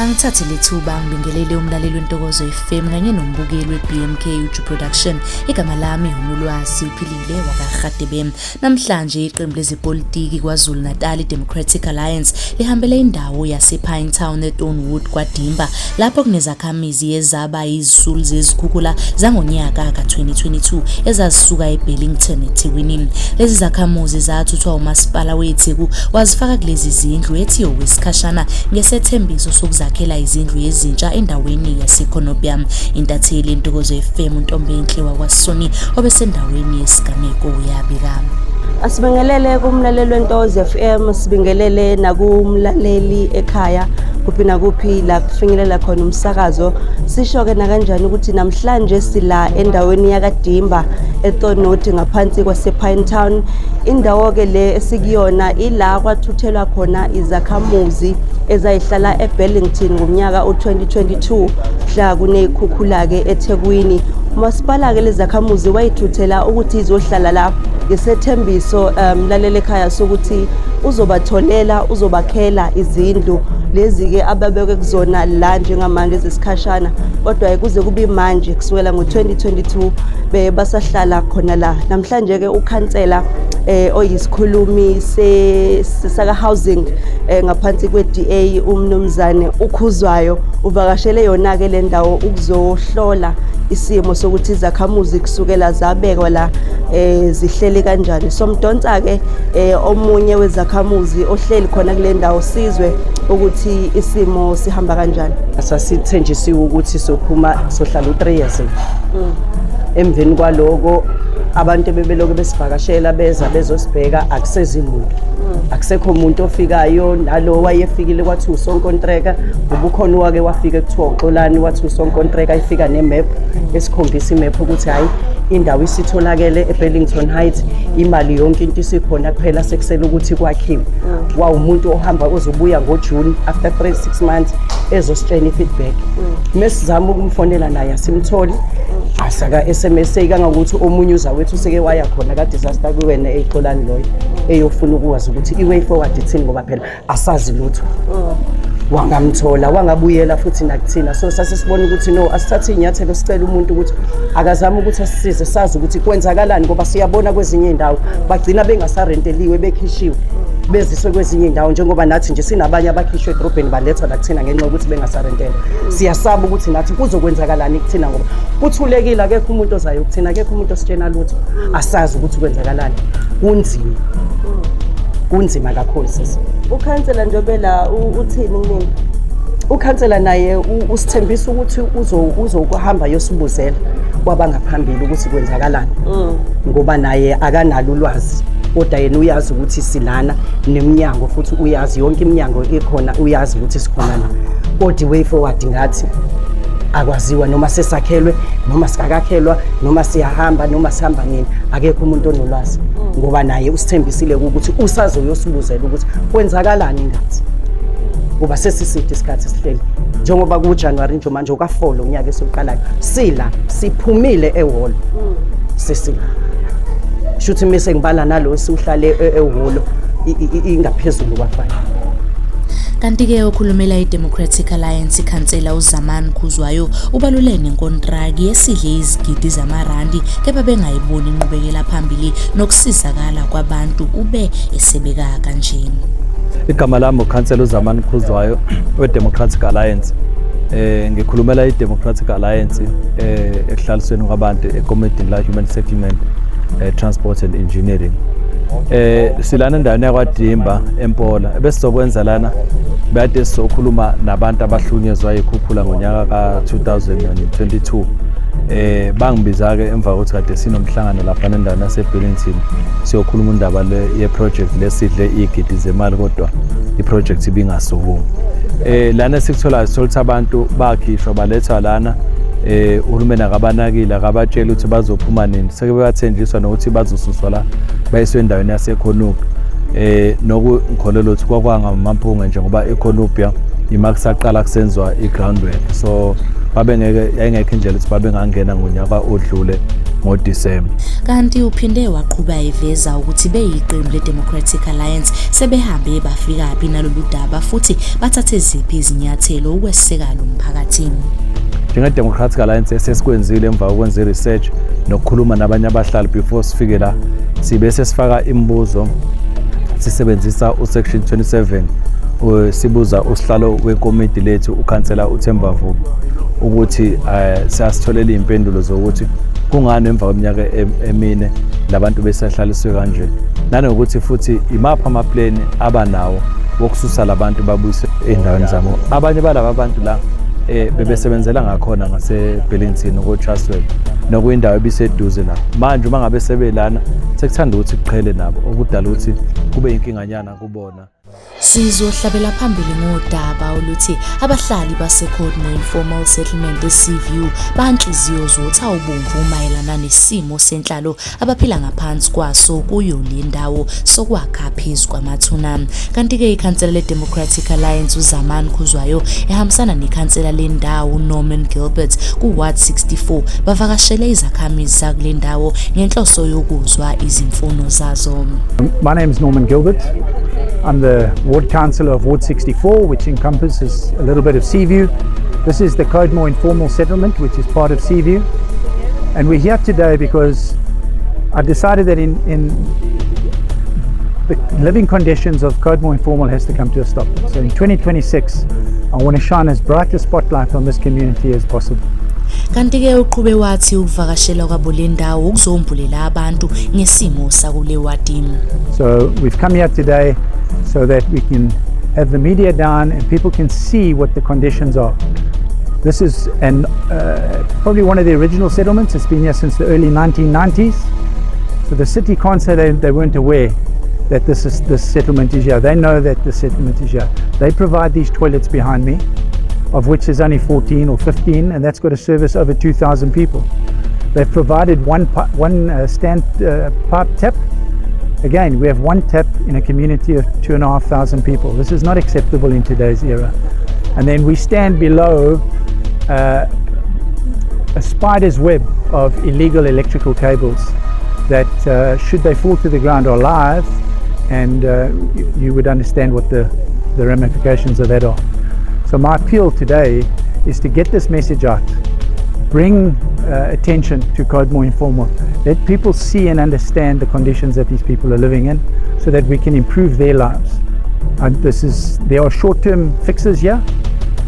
Angithathe lethuba ngibingelele umlaleli wentokozo FM kanye nombukeli weBMK YouTube Production. Igama lami uNolwazi uphilile wakaGadebe. Namhlanje iqembu lezepolitiki kwaZulu Natal Democratic Alliance lihambele indawo yasePine Town eTonwood kwaDimba lapho kunezakhamizi ezaba izisulu zezikhukhula zangonyaka ka2022 ezazisuka eBellington eThekwini. Lezi zakhamuzi zathuthwa umasipala weTheku wazifaka kulezi zindlu ethi okwesikhashana ngesethembiso sokuzakhela izindlu ezintsha endaweni yaseKonopia. Intatheli yentokozo FM uNtombenhle wakwaSoni obesendaweni yesigameko uyabika. Asibingelele kumlaleli wentokozo FM, sibingelele nakumlaleli ekhaya kuphi nakuphi la kufinyelela khona umsakazo. Sisho ke nakanjani ukuthi namhlanje sila endaweni yakadimba eTonwood ngaphansi kwasePine Town. Indawo ke le esikuyona ila kwathuthelwa khona izakhamuzi ezayihlala eBellington ngomnyaka u2022 mhla kuneyikhukhula ke eThekwini. Umasipala ke lezakhamuzi wayithuthela ukuthi izohlala la ngesethembiso mlaleli ekhaya sokuthi uzobatholela uzobakhela izindlu lezi ke ababeke kuzona la njengamanje ezesikhashana, kodwa kuze kube manje kusukela ngo2022 basahlala khona la. Namhlanje ke ukhansela oyisikhulumi sesaka housing ngaphansi kweDA umnumzane uKhuzwayo uvakashele yona ke le ndawo ukuzohlola isimo sokuthi izakhamuzi kusukela zabekwa la zihleli kanjani. Somdonsa ke omunye wezakhamuzi ohleli khona kule ndawo sizwe ukuthi isimo sihamba kanjani. Asasithenjisiwe ukuthi sophuma sohlala u3 years. Emveni kwaloko abantu bebeloko besivakashela beza bezosibheka akusezimuntu. Akusekho umuntu ofikayo, nalo wayefikile kwathi usonkontreka ubukhona wake wafika ekuthiwa uXolani wathi usonkontreka ifika nemap esikhombisa imap ukuthi hayi indawo isitholakele eBellington Heights, imali yonke into isikhona kuphela sekusela ukuthi kwakhiwe. Umuntu ohamba ozobuya ngoJune after 6 months ezositshela ifeedback. Mesizama ukumfonela naye asimtholi, asaka SMS kangakuthi omunye uzawethu useke waya khona ka disaster kuwena eXolani loyo eyofuna ukwazi ukuthi iway forward ithini ngoba phela asazi lutho. Wangamthola wangabuyela futhi nakuthina, so sasisibona ukuthi no asithathe inyathelo sicela umuntu ukuthi akazama ukuthi asisize sazi ukuthi kwenzakalani ngoba siyabona kwezinye indawo bagcina bengasarenteliwe bekhishiwe beziswe kwezinye indawo njengoba nathi nje sinabanye abakhishwe edrobheni balethwa la kuthina ngenxa ukuthi bengasarentela. Siyasaba ukuthi nathi kuzokwenzakalani kuthina ngoba kuthulekile akekho umuntu ozayo kuthina, akekho umuntu ositshena lutho, asazi ukuthi kwenzakalani. Kunzima kakhulu sisi. Ukhansela njobela uthini kimi? Ukhansela naye usithembisa ukuthi uzokuhamba yosibuzela kwabangaphambili ukuthi kwenzakalani. Ngoba naye akanalo ulwazi, kodwa yena uyazi ukuthi silana neminyango futhi uyazi yonke iminyango ekhona, uyazi ukuthi sikhona la. Kodwa way forward ngathi akwaziwa noma sesakhelwe noma sikakakhelwa noma siyahamba noma sihamba nini, akekho umuntu onolwazi ngoba naye usithembisile ukuthi usazoyosibuzela ukuthi kwenzakalani ngathi. Ngoba sesisithi isikhathi sihleli njengoba kuJanuary nje manje okafolo unyaka esokuqalayo sila siphumile ehholo sesila shuthi mise ngibala nalo sihlale ehholo ingaphezulu kwa5. Kanti ke okhulumela iDemocratic Alliance ikhansela uZamani Khuzwayo ubalulele nenkontraki yesidle izigidi zamarandi kepha bengayiboni inqubekela phambili nokusizakala kwabantu ube esebeka kanjeni. Igama lami ukhansela uZamani Khuzwayo weDemocratic Alliance. Ngikhulumela iDemocratic Alliance ekuhlalisweni kwabantu eCommunity la Human Settlement, Transport and Engineering. Silana endaweni yakwaDimba eMpola ebesizokwenza lana bade sizokhuluma nabantu abahlunyezwa ikhukhula ngonyaka ka2022. Bangibiza ke emva kokuthi kade sinomhlangano lapha endaweni yaseBellington siyokhuluma indaba le project lesidle igidi zemali, kodwa iproject ibingasuvumi. Lana sikuthola sithola abantu bakhishwa balethwa lana, uhulumeni akabanakile akabatshela ukuthi bazophuma nini, seke bayathenjiswa nokuthi bazosuswa la bayiswe endaweni yaseKonopia. Nokukholelwa ukuthi kwakwangamaMpunge njengoba eKonopia imakusaqala kusenzwa igroundwork, so babengeke ayingekho indlela ukuthi babengangena ngonyaka odlule ngoDisemba. Kanti uphinde waqhubeka eveza ukuthi beyiqembu leDemocratic Alliance sebehambe bafikaphi nalolu daba futhi bathathe ziphi izinyathelo ukweseka lo mphakathi. NjengeDemocratic Alliance sesikwenzile emva kokwenza research nokukhuluma nabanye abahlali before sifike la sibe sesifaka imibuzo sisebenzisa usection 27 sibuza usihlalo wekomiti lethu ukhansela uThemba Vubu ukuthi siyasitholela impendulo zokuthi kungani emva kweminyaka emine labantu besahlaliswe kanje nanokuthi futhi imapha amaplane abanawo wokususa labantu babuyise endaweni zabo. Abanye balabo abantu la bebesebenzela ngakhona ngaseBellington koChartwell nokuyindawo ebiseduze la. Manje uma ngabe sebelana sekuthanda ukuthi kuqhele nabo okudala ukuthi kube inkinganyana kubona. Sizohlabela phambili ngodaba oluthi abahlali baseColdmore Informal Settlement eSeaview banhliziyo zotha ubomvu mayelana nesimo senhlalo abaphila ngaphansi kwaso kuyo le ndawo sokwakha phezu kwamathuna. Kanti-ke ikhansela leDemocratic Alliance uZamani Khuzwayo ehambisana nekhansela lendawo Norman Gilbert kuWard 64 bavakashele izakhamizi zakule ndawo ngenhloso yokuzwa izimfuno zazo. My name is Norman Gilbert. I'm the Ward Councillor of Ward 64, which encompasses a little bit of Seaview. This is the Coldmore Informal Settlement, which is part of Seaview. And we're here today because I decided that in the living conditions of Coldmore Informal has to come to a stop. So in 2026, I want to shine as bright a spotlight on this community as possible. Kanti-ke uqhube wathi ukuvakashela kwabo le ndawo ukuzomvulela abantu ngesimo sakule wadi. So we've come here today so that we can have the media down and people can see what the conditions are. This is probably one of the original settlements. It's been here since the early 1990s. So the city can't say they weren't aware that this settlement is here. They know that the settlement is here. They provide these toilets behind me, of which there's only 14 or 15, and that's got to service over 2,000 people. They've provided one stand pipe tap. Again, we have one tap in a community of 2,500 people. This is not acceptable in today's era. And then we stand below a spider's web of illegal electrical cables that, should they fall to the ground, are live, and you would understand what the ramifications of that are. So my appeal today is to get this message out, bring attention to Coldmore Informal, let people see and understand the conditions that these people are living in so that we can improve their lives. There are short-term fixes here,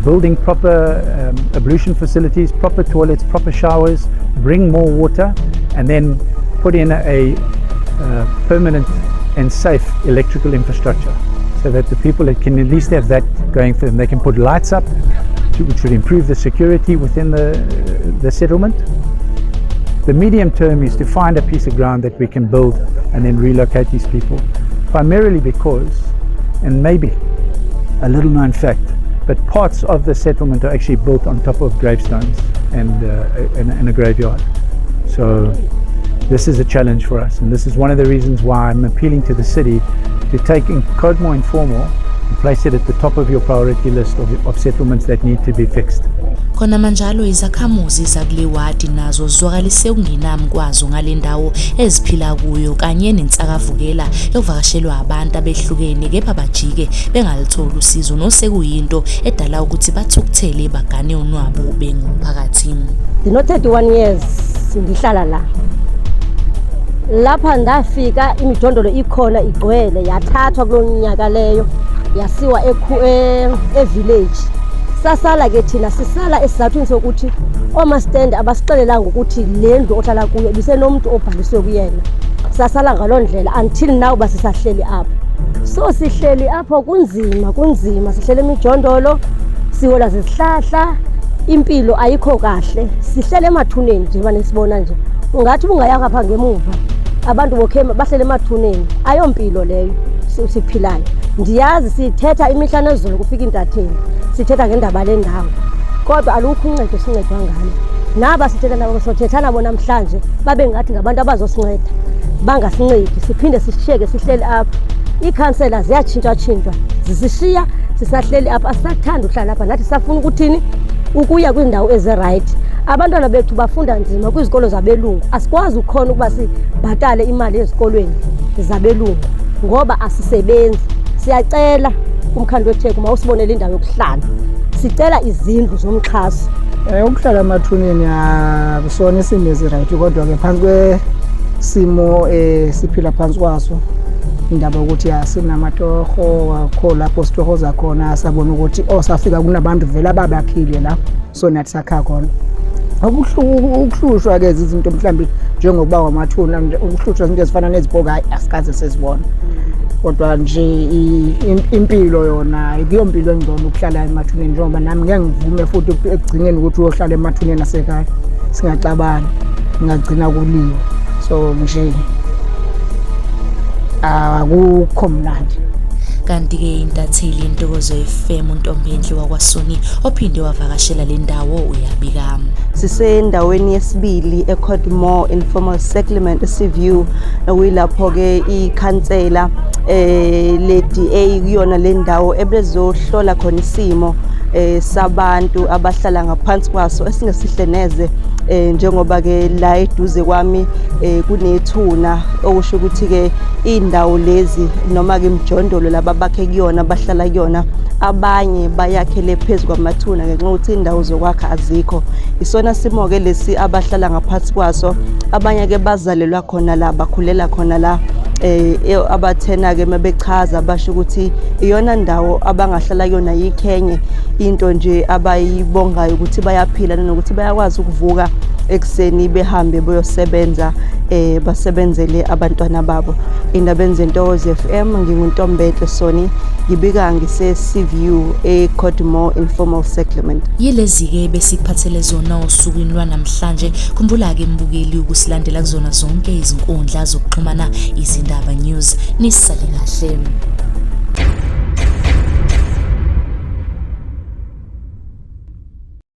building proper ablution facilities, proper toilets, proper showers, bring more water, and then put in a permanent and safe electrical infrastructure, so that the people can at least have that going for them. They can put lights up, which would improve the security within the settlement. The medium term is to find a piece of ground that we can build and then relocate these people, primarily because, and maybe a little known fact, but parts of the settlement are actually built on top of gravestones and a graveyard. So this is a challenge for us, and this is one of the reasons why I'm appealing to the city to take Coldmore Informal and place it at the top of your priority list of settlements that need to be fixed. Khona manjalo izakhamuzi zakule wadi nazo zwakalise ukungenami kwazo ngale ndawo eziphila kuyo kanye nensakavukela yokuvakashelwa abantu abehlukene kepha bajike bengalithola usizo nosekuyinto edala ukuthi bathukuthele bagane unwabo bengumphakathi. Ndino 31 years ngihlala la. Lapha ndafika imijondolo ikhona igcwele yathathwa kulonyaka leyo yasiwa village. Sasala ke thina sisala esizathini sokuthi omastand abasixelelanga ukuthi le ndlu ohlala kuyo bisenomuntu obhaliswe kuyena. Sasala ngalondlela until now basisahleli apho. So sihleli apho kunzima sihlele imijondolo siwola zesihlahla impilo ayikho kahle sihlele emathuneni nje bane sibona nje ungathi ungayanga pha ngemuva abantu bokhema bahlele emathuneni ayompilo leyo siphilayo. Ndiyazi sithetha imihla nezolo kufika intatheni sithetha ngendaba le ndawo kodwa alukho uncedo sincedwa ngalo. Naba sithetha nabo sothetha nabo namhlanje babe ngathi ngabantu abazosinceda bangasincedi siphinde sishiyeke sihleli apha. Ikhansela ziyatshintsha zisishiya sisahleli apha asathanda uhlala apha nathi safuna ukuthini ukuya kwindawo ezi right abantwana bethu bafunda nzima kwizikolo zabelungu. Asikwazi ukukhona ukuba sibhatale imali ezikolweni zabelungu ngoba asisebenzi. Siyacela kumkhandlu weTheku mawusibonele indawo yokuhlala. Sicela izindlu zomxhaso. Ukuhlala emathuneni akusona isimo eziright kodwa ke phansi kwesimo siphila phansi kwaso indaba ukuthi asinamatoho akho lapho sitohoza khona sabona ukuthi safika kunabantu vele ababakhile la so nathi sakha khona. Ukuhlushwa ke izinto mhlawumbe njengokuba wamathuna ukuhlushwa izinto ezifana nezibhoka asikaze sezibona. Kodwa nje impilo yona akuyo impilo engcono ukuhlala emathuneni njengoba nami ngeke ngivume futhi ekugcineni ukuthi uyohlala emathuneni asekhaya singacabani ngagcina kuliwe. So nje akukho mnandi. Kanti-ke intatheli yentokozo FM uNtombendle wakwaSoni ophinde wavakashela le ndawo uyabika. Sisendaweni yesibili eCodmore Informal Settlement eSeaview okuyilapho ke ikhansela le DA kuyona le ndawo ebezohlola khona isimo sabantu abahlala ngaphansi kwaso esingesihle neze njengoba ke la eduze kwami kunethuna okusho ukuthi ke indawo lezi noma ke imjondolo laba bakhe kuyona bahlala kuyona abanye bayakhele phezulu kwamathuna ngenxa yokuthi indawo zokwakha azikho. Isona simo ke lesi abahlala ngaphansi kwaso abanye ke bazalelwa khona la bakhulela khona la abathena ke mabechaza basho ukuthi iyona ndawo abangahlala yona yikhenye into nje abayibongayo ukuthi bayaphila nokuthi bayakwazi ukuvuka ekseni behambe boyosebenza basebenzele abantwana babo. Indabeni zeNtokozo FM nginguNtombendle Soni ngibika ngiseSeaview eCodmore Informal Settlement. Yilezi-ke besikuphathele zona osukwini lwanamhlanje. Khumbula-ke mbukeli ukusilandela kuzona zonke izinkundla zokuxhumana izindaba news. Nisale kahle.